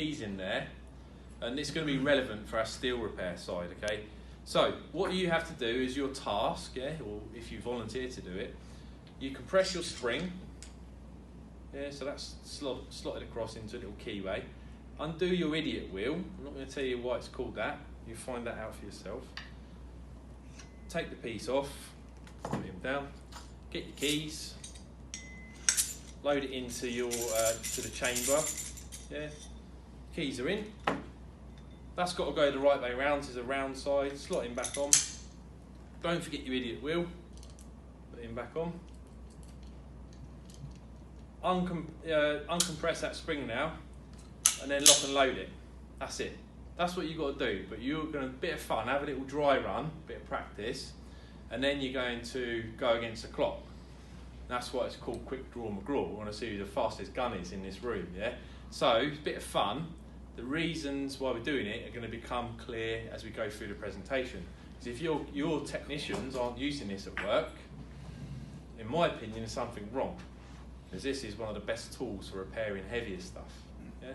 keys in there, and it's going to be relevant for our steel repair side, okay? So what you have to do is your task, yeah, or if you volunteer to do it, you compress your spring, yeah, so that's slotted across into a little keyway. Undo your idiot wheel. I'm not going to tell you why it's called that. You find that out for yourself. Take the piece off, put him down, get your keys, load it into your to the chamber. Yeah, keys are in. That's got to go the right way round. There's a round side. Slot him back on. Don't forget your idiot wheel. Put him back on. Uncompress that spring now, and then lock and load it. That's it. That's what you've got to do. But you're going to bit of fun, have a little dry run, bit of practice, and then you're going to go against the clock. That's why it's called quick draw McGraw. We want to see who the fastest gun is in this room. Yeah. So it's a bit of fun. The reasons why we're doing it are going to become clear as we go through the presentation. Because if your technicians aren't using this at work, in my opinion, there's something wrong. Because this is one of the best tools for repairing heavier stuff. Yeah?